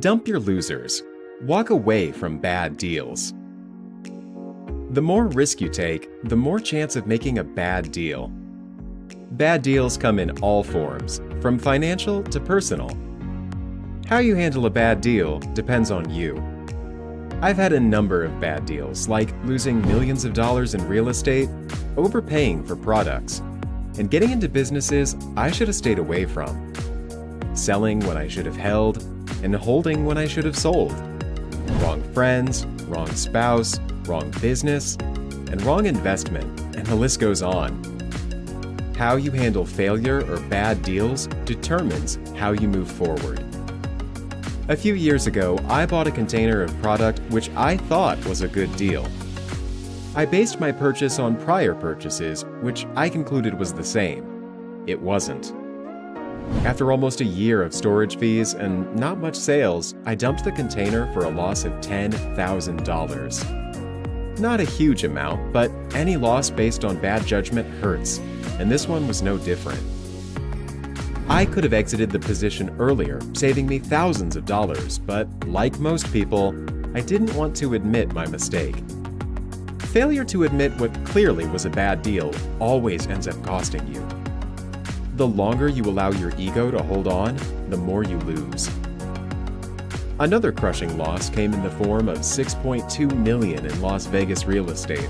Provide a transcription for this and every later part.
Dump your losers. Walk away from bad deals. The more risk you take, the more chance of making a bad deal. Bad deals come in all forms, from financial to personal. How you handle a bad deal depends on you. I've had a number of bad deals, like losing millions of dollars in real estate, overpaying for products, and getting into businesses I should have stayed away from. Selling when I should have held, and holding when I should have sold. Wrong friends, wrong spouse, wrong business, and wrong investment, and the list goes on. How you handle failure or bad deals determines how you move forward. A few years ago, I bought a container of product which I thought was a good deal. I based my purchase on prior purchases, which I concluded was the same. It wasn't. After almost a year of storage fees and not much sales, I dumped the container for a loss of $10,000. Not a huge amount, but any loss based on bad judgment hurts, and this one was no different. I could have exited the position earlier, saving me thousands of dollars, but like most people, I didn't want to admit my mistake. Failure to admit what clearly was a bad deal always ends up costing you. The longer you allow your ego to hold on, the more you lose. Another crushing loss came in the form of $6.2 million in Las Vegas real estate.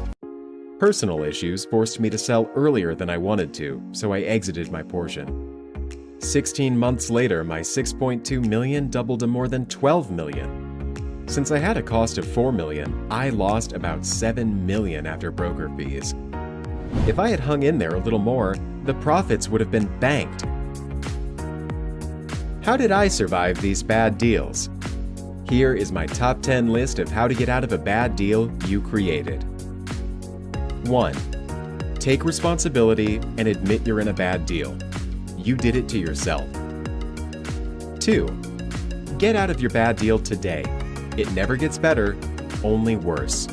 Personal issues forced me to sell earlier than I wanted to, so I exited my portion. 16 months later, my $6.2 million doubled to more than $12 million. Since I had a cost of $4 million, I lost about $7 million after broker fees. If I had hung in there a little more, the profits would have been banked. How did I survive these bad deals? Here is my top 10 list of how to get out of a bad deal you created. 1. Take responsibility and admit you're in a bad deal. You did it to yourself. 2. Get out of your bad deal today. It never gets better, only worse.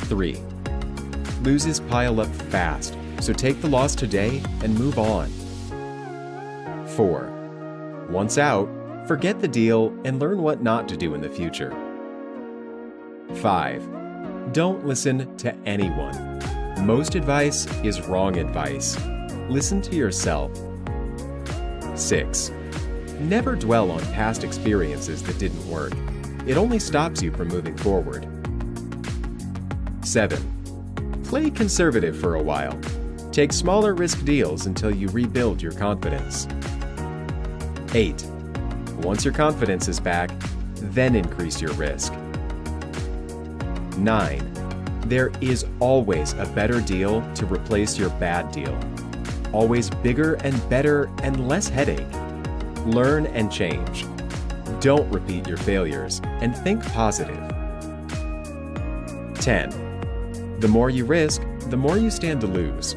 3. Losses pile up fast, so take the loss today and move on. 4. Once out, forget the deal and learn what not to do in the future. 5. Don't listen to anyone. Most advice is wrong advice. Listen to yourself. 6. Never dwell on past experiences that didn't work. It only stops you from moving forward. 7. Play conservative for a while. Take smaller risk deals until you rebuild your confidence. 8. Once your confidence is back, then increase your risk. 9. There is always a better deal to replace your bad deal. Always bigger and better and less headache. Learn and change. Don't repeat your failures and think positive. 10. The more you risk, the more you stand to lose.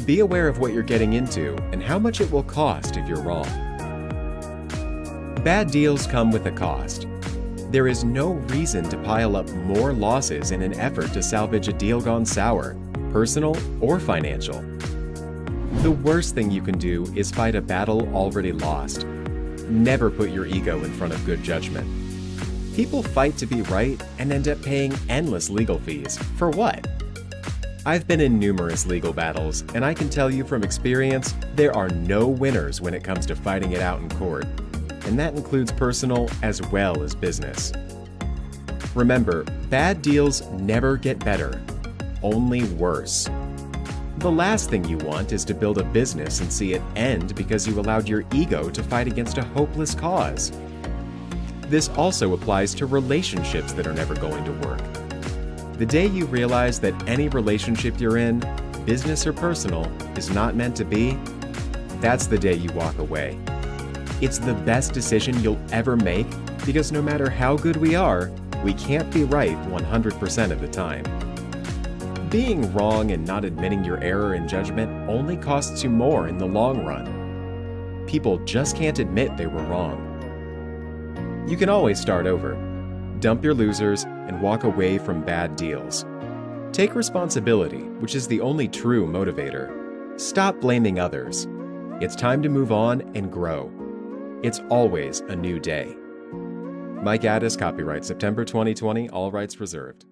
Be aware of what you're getting into and how much it will cost if you're wrong. Bad deals come with a cost. There is no reason to pile up more losses in an effort to salvage a deal gone sour, personal or financial. The worst thing you can do is fight a battle already lost. Never put your ego in front of good judgment. People fight to be right and end up paying endless legal fees. For what? I've been in numerous legal battles, and I can tell you from experience, there are no winners when it comes to fighting it out in court. And that includes personal as well as business. Remember, bad deals never get better, only worse. The last thing you want is to build a business and see it end because you allowed your ego to fight against a hopeless cause. This also applies to relationships that are never going to work. The day you realize that any relationship you're in, business or personal, is not meant to be, that's the day you walk away. It's the best decision you'll ever make because no matter how good we are, we can't be right 100% of the time. Being wrong and not admitting your error in judgment only costs you more in the long run. People just can't admit they were wrong. You can always start over. Dump your losers and walk away from bad deals. Take responsibility, which is the only true motivator. Stop blaming others. It's time to move on and grow. It's always a new day. Mike Addis, copyright September 2020, all rights reserved.